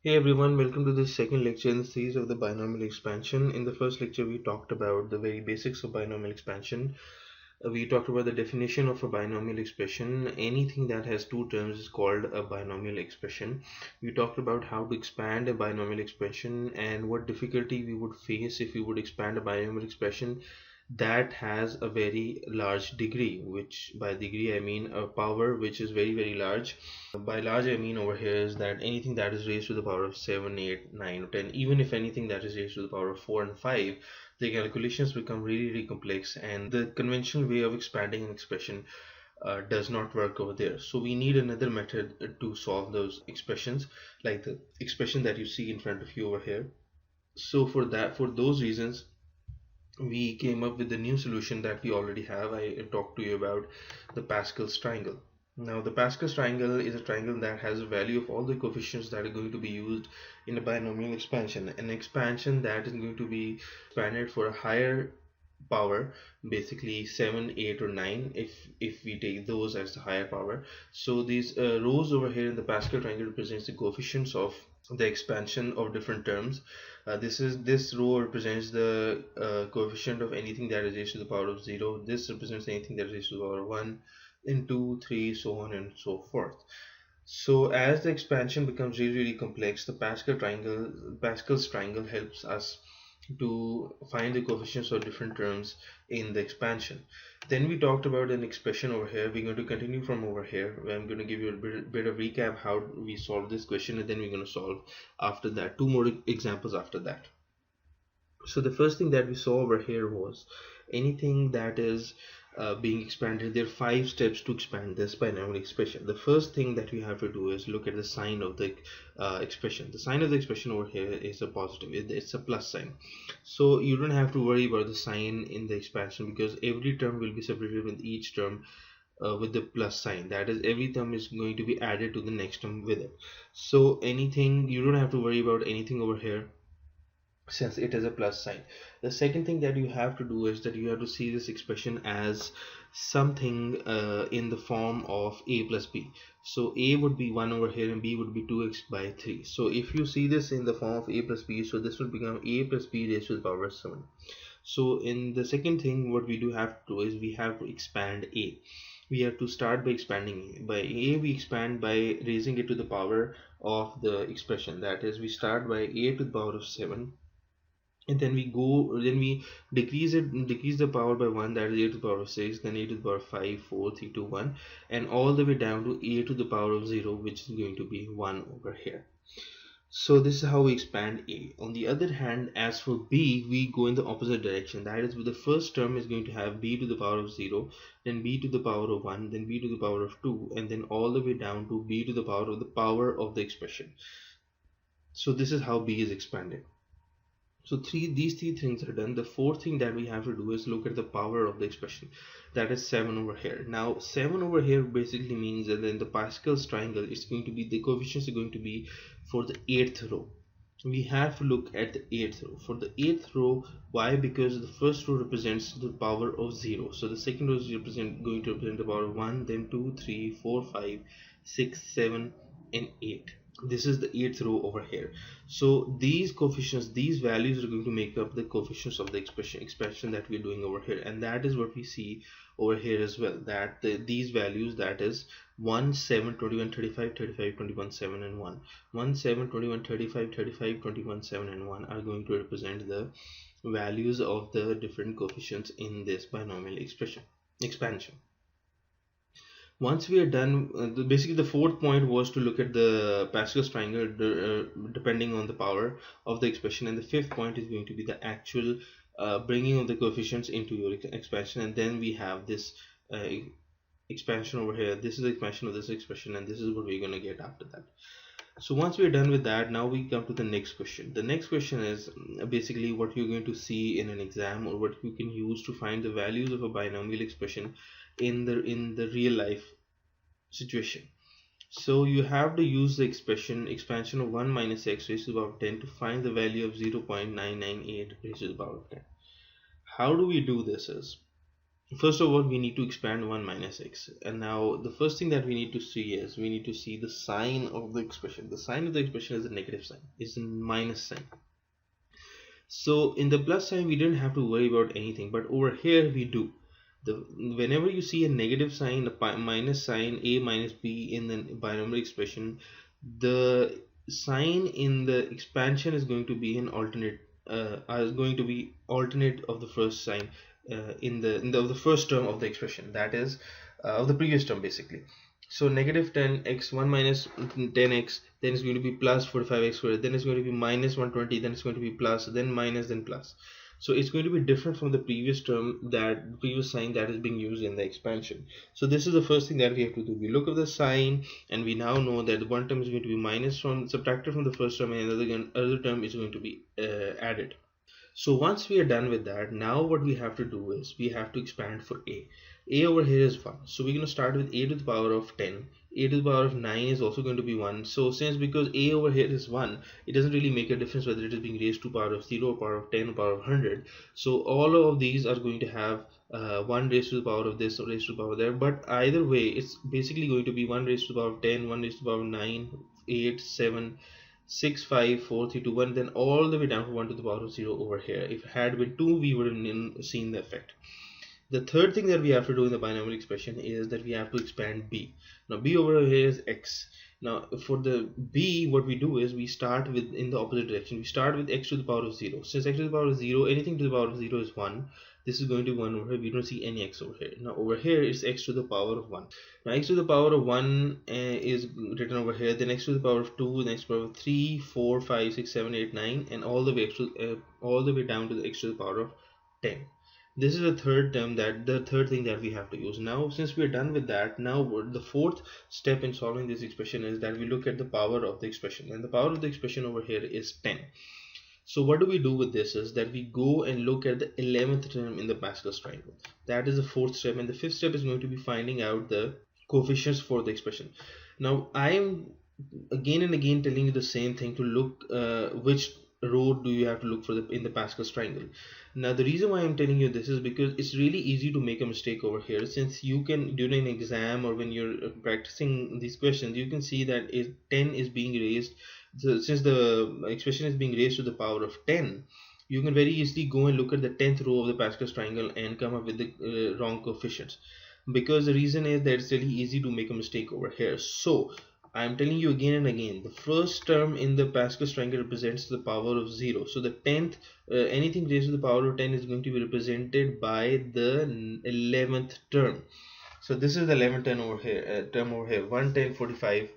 Hey everyone, welcome to the second lecture in the series of the binomial expansion. In the first lecture, we talked about the very basics of binomial expansion. We talked about the definition of a binomial expression. Anything that has two terms is called a binomial expression. We talked about how to expand a binomial expression and what difficulty we would face if we would expand a binomial expression that has a very large degree, which by degree I mean a power which is very large. By large I mean over here is that anything that is raised to the power of 7, 8, 9 or 10, even if anything that is raised to the power of 4 and 5, the calculations become really complex and the conventional way of expanding an expression does not work over there. So we need another method to solve those expressions, like the expression that you see in front of you over here. So for those reasons, we came up with the new solution that we already have. I talked to you about the Pascal's triangle. Now the Pascal's triangle is a triangle that has a value of all the coefficients that are going to be used in a binomial expansion. An expansion that is going to be expanded for a higher power, basically 7, 8 or 9 if we take those as the higher power. So these rows over here in the Pascal triangle represents the coefficients of the expansion of different terms. This row represents the coefficient of anything that is raised to the power of 0. This represents anything that is raised to the power of 1, then 2, 3, so on and so forth. So as the expansion becomes really complex, the Pascal's triangle helps us to find the coefficients of different terms in the expansion. Then we talked about an expression over here. We're going to continue from over here. I'm going to give you a bit of recap how we solve this question, and then we're going to solve after that two more examples after that. So the first thing that we saw over here was anything that is being expanded. There are 5 steps to expand this binomial expression. The first thing that we have to do is look at the sign of the expression. The sign of the expression over here is a positive. It's a plus sign. So you don't have to worry about the sign in the expansion because every term will be separated with each term with the plus sign. That is, every term is going to be added to the next term with it. So anything, you don't have to worry about anything over here since it is a plus sign. The second thing that you have to do is that you have to see this expression as something in the form of a plus b. So a would be 1 over here and b would be 2x by 3. So if you see this in the form of a plus b, so this would become a plus b raised to the power of 7. So in the second thing, what we do have to do is we have to expand a. We have to start by expanding a. By a we expand by raising it to the power of the expression. That is, we start by a to the power of 7, and then we decrease the power by 1, that is a to the power of 6, then a to the power of 5, 4, 3, 2, 1, and all the way down to a to the power of 0, which is going to be 1 over here. So this is how we expand a. On the other hand, as for b, we go in the opposite direction. That is, the first term is going to have b to the power of 0, then b to the power of 1, then b to the power of 2, and then all the way down to b to the power of the expression. So this is how b is expanded. So these three things are done. The fourth thing that we have to do is look at the power of the expression. That is 7 over here. Now 7 over here basically means that in the Pascal's triangle, it's going to be, the coefficients are going to be for the 8th row. We have to look at the 8th row. For the 8th row, why? Because the first row represents the power of 0. So the second row is going to represent the power of 1, then 2, 3, 4, 5, 6, 7, and 8. This is the 8th row over here. So these coefficients, these values are going to make up the coefficients of the expression that we're doing over here, and that is what we see over here as well, that these values, that is 1, 7, 21, 35, 35, 21, 7 and 1, 1, 7, 21, 35, 35, 21, 7 and 1 are going to represent the values of the different coefficients in this binomial expansion. Once we are done, basically the fourth point was to look at the Pascal's triangle depending on the power of the expression, and the fifth point is going to be the actual bringing of the coefficients into your expansion. And then we have this expansion over here. This is the expansion of this expression, and this is what we're going to get after that. So once we're done with that, now we come to the next question. The next question is basically what you're going to see in an exam, or what you can use to find the values of a binomial expression in the real life situation. So you have to use the expansion of 1 minus x raised to the power of 10 to find the value of 0.998 raised to the power of 10. How do we do this? Is First of all, we need to expand 1 minus x, and now the first thing that we need to see is we need to see the sign of the expression. The sign of the expression is a negative sign, is a minus sign. So in the plus sign we didn't have to worry about anything, but over here we do. Whenever you see a negative sign, a minus sign, a minus b in the binomial expression, the sign in the expansion is going to be an alternate, is going to be alternate of the first sign of the first term of the expression, that is of the previous term basically. So negative 10x, 1 minus 10x, then it's going to be plus 45x squared, then it's going to be minus 120, then it's going to be plus, then minus, then plus. So it's going to be different from the previous term, that previous sign that is being used in the expansion. So this is the first thing that we have to do. We look at the sign and we now know that one term is going to be minus from subtracted from the first term, and another term is going to be added. So once we are done with that, now what we have to do is we have to expand for a. A over here is 1. So we're going to start with a to the power of 10. A to the power of 9 is also going to be 1. So since because a over here is 1, it doesn't really make a difference whether it is being raised to power of 0 or power of 10 or power of 100. So all of these are going to have 1 raised to the power of this or raised to the power of there. But either way, it's basically going to be 1 raised to the power of 10, 1 raised to the power of 9, 8, 7, 6, 5, 4, 3, 2, 1, then all the way down to 1 to the power of 0 over here. If it had been 2, we would have seen the effect. The third thing that we have to do in the binomial expression is that we have to expand b. Now b over here is x. Now for the b, what we do is we start with in the opposite direction. We start with x to the power of 0. Since x to the power of 0, anything to the power of 0 is 1. This is going to be 1 over here. We don't see any x over here. Now over here it's x to the power of 1. Now x to the power of 1 is written over here. Then x to the power of 2, then x to the power of 3, 4, 5, 6, 7, 8, 9, and all the way all the way down to the x to the power of 10. This is the third term, that the third thing that we have to use. Now since we are done with that, now the fourth step in solving this expression is that we look at the power of the expression, and the power of the expression over here is 10. So what do we do with this is that we go and look at the 11th term in the Pascal's triangle. That is the fourth step, and the fifth step is going to be finding out the coefficients for the expression. Now I am again and again telling you the same thing, to look which row do you have to look for in the Pascal's triangle. Now the reason why I'm telling you this is because it's really easy to make a mistake over here, since you can during an exam or when you're practicing these questions, you can see that 10 is being raised. So since the expression is being raised to the power of 10, you can very easily go and look at the 10th row of the Pascal's triangle and come up with the wrong coefficients, because the reason is that it's really easy to make a mistake over here. So I'm telling you again and again, the first term in the Pascal's triangle represents the power of 0. So the 10th, anything raised to the power of 10 is going to be represented by the 11th term. So this is the 11th term over here, 1, 10, 45,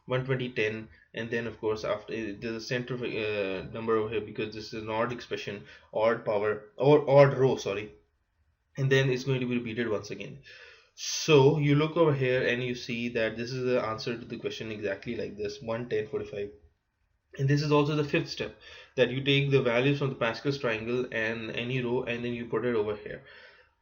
120, 10, and then of course after there's a center number over here, because this is an odd expression, odd power or odd row, sorry, and then it's going to be repeated once again. So you look over here and you see that this is the answer to the question exactly like this, 1, 10, 45. And this is also the fifth step, that you take the values from the Pascal's triangle and any row and then you put it over here.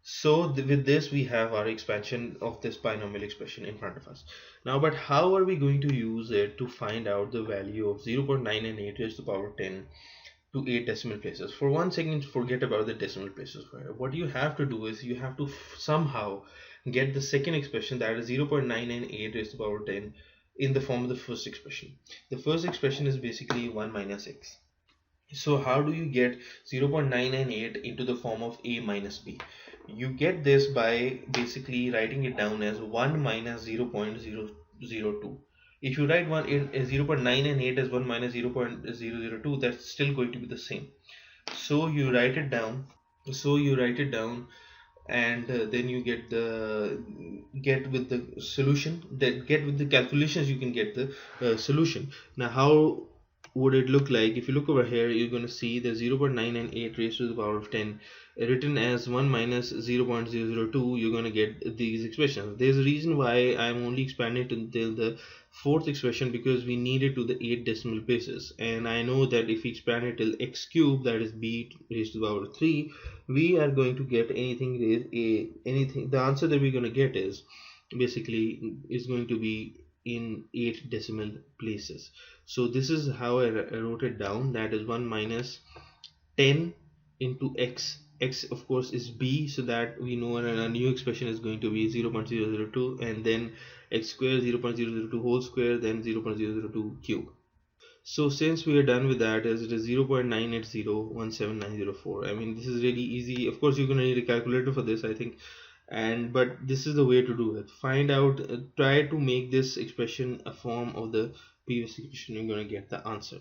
So with this we have our expansion of this binomial expression in front of us. Now but how are we going to use it to find out the value of 0.998 raised to the power of 10 to 8 decimal places? For one second forget about the decimal places. What you have to do is you have to somehow get the second expression, that is 0.998 raised to the power 10, in the form of the first expression. The first expression is basically 1 minus x. So how do you get 0.998 into the form of a minus b? You get this by basically writing it down as 1 minus 0.002. If you write 0.998 as 1 minus 0.002, that's still going to be the same. So you write it down. And then you get with the solution, that get with the calculations you can get the solution. Now how would it look like? If you look over here, you're going to see the 0.998 raised to the power of 10 written as 1 minus 0.002. You're going to get these expressions. There's a reason why I'm only expanding until the fourth expression, because we need it to the 8 decimal places, and I know that if we expand it till x cube, that is b raised to the power of 3, we are going to get anything the answer that we're going to get is basically is going to be in 8 decimal places. So this is how I wrote it down, that is 1 minus 10 into x, x of course is b, so that we know a new expression is going to be 0.002, and then x square 0.002 whole square, then 0.002 cube. So since we are done with that, as it is 0.980179004, I mean, this is really easy. Of course, you're going to need a calculator for this, I think, and but this is the way to do it. Find out, try to make this expression a form of the previous expression. You're going to get the answer.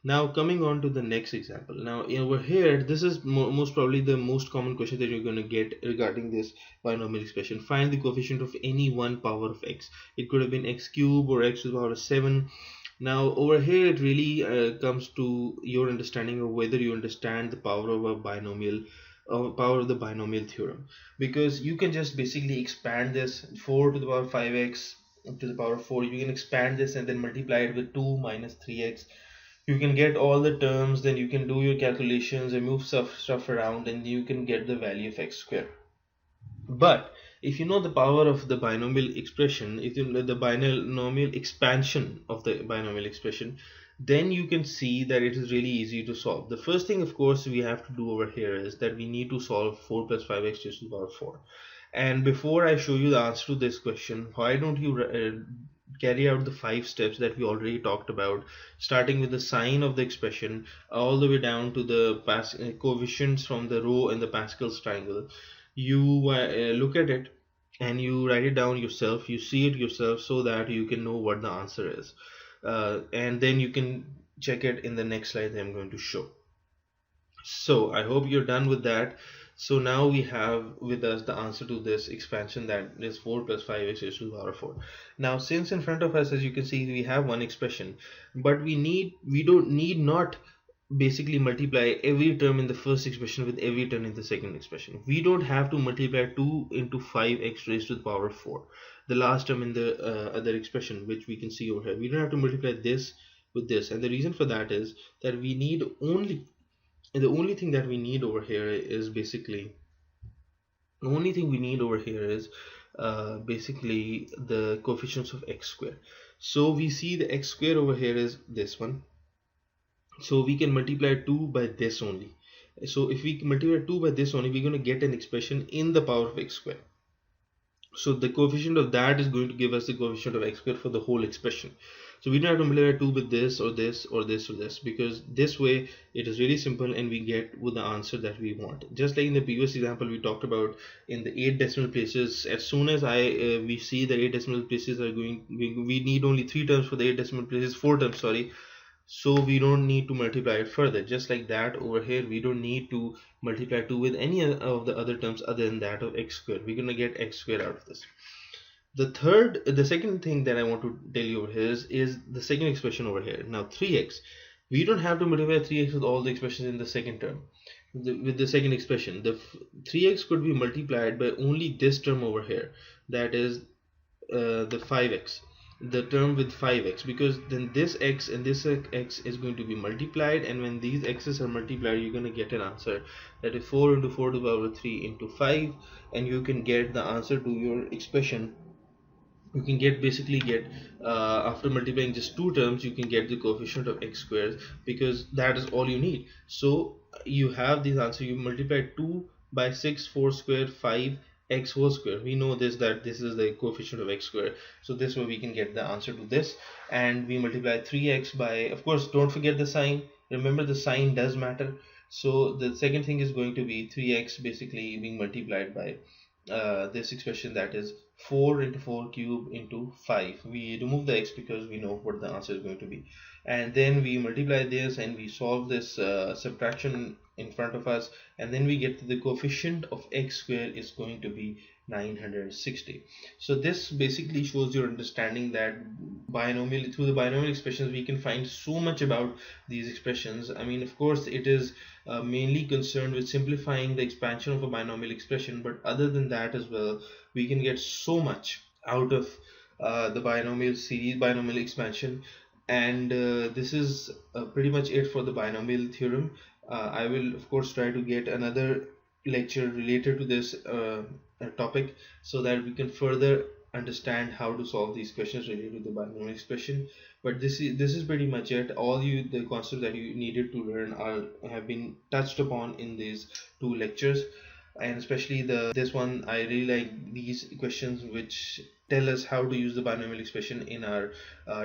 Now coming on to the next example. Now over here, this is most probably the most common question that you're going to get regarding this binomial expression. Find the coefficient of any one power of x. It could have been x cube or x to the power of 7. Now over here it really comes to your understanding of whether you understand the power of a binomial, power of the binomial theorem, because you can just basically expand this 4 to the power 5x to the power of 4. You can expand this and then multiply it with 2 minus 3x. You can get all the terms, then you can do your calculations and move stuff around, and you can get the value of x squared. But if you know the power of the binomial expression, if you know the binomial expansion of the binomial expression, then you can see that it is really easy to solve. The first thing, of course, we have to do over here is that we need to solve 4 plus 5x to the power 4. And before I show you the answer to this question, why don't you carry out the 5 steps that we already talked about, starting with the sign of the expression all the way down to the coefficients from the row and the Pascal's triangle. You look at it and you write it down yourself, you see it yourself, so that you can know what the answer is, and then you can check it in the next slide that I'm going to show. So I hope you're done with that. So now we have with us the answer to this expansion, that is 4 plus 5x raised to the power 4. Now since in front of us, as you can see, we have one expression, but we don't need not basically multiply every term in the first expression with every term in the second expression. We don't have to multiply 2 into 5x raised to the power 4, the last term in the other expression, which we can see over here. We don't have to multiply this with this, and the reason for that is that we need only, and the only thing that we need over here is basically basically the coefficients of x square. So we see the x square over here is this one, so we can multiply 2 by this only. So if we multiply 2 by this only, we're going to get an expression in the power of x square. So the coefficient of that is going to give us the coefficient of x squared for the whole expression. So we don't have to multiply 2 with this or this or this or this, because this way it is really simple and we get with the answer that we want. Just like in the previous example we talked about, in the 8 decimal places, as soon as we see the 8 decimal places are going, we need only 3 terms for the 8 decimal places, 4 terms, sorry. So we don't need to multiply it further. Just like that over here, we don't need to multiply 2 with any of the other terms other than that of x squared. We're going to get x squared out of this. The second thing that I want to tell you over here is the second expression over here. Now 3x, we don't have to multiply 3x with all the expressions in the second term. With the second expression, the 3x could be multiplied by only this term over here, that is the 5x, the term with 5x, because then this x and this x is going to be multiplied, and when these x's are multiplied, you're going to get an answer that is 4 into 4 to the power 3 into 5, and you can get the answer to your expression. You can basically get after multiplying just 2 terms, you can get the coefficient of x squared, because that is all you need. So you have this answer. You multiply 2 by 6, 4 square, 5 x whole square. We know this, that this is the coefficient of x squared, so this way we can get the answer to this. And we multiply 3x by, of course, don't forget the sign. Remember, the sign does matter. So the second thing is going to be 3x basically being multiplied by this expression, that is 4 into 4 cube into 5. We remove the x because we know what the answer is going to be, and then we multiply this and we solve this subtraction in front of us, and then we get to the coefficient of x squared is going to be 960. So this basically shows your understanding that through the binomial expressions we can find so much about these expressions. I mean, of course, it is mainly concerned with simplifying the expansion of a binomial expression, but other than that as well, we can get so much out of the binomial series, binomial expansion. And this is pretty much it for the binomial theorem. I will of course try to get another lecture related to this topic, so that we can further understand how to solve these questions related to the binomial expression. But this is pretty much it. All the concepts that you needed to learn have been touched upon in these two lectures, and especially this one. I really like these questions which tell us how to use the binomial expression in our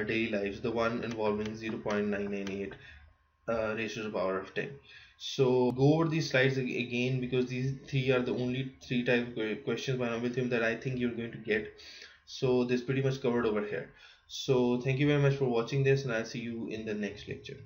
daily lives. The one involving 0.998 raised to the power of 10. So go over these slides again, because these three are the only three type of questions binomial theorem that I think you're going to get. So this pretty much covered over here. So thank you very much for watching this, and I'll see you in the next lecture.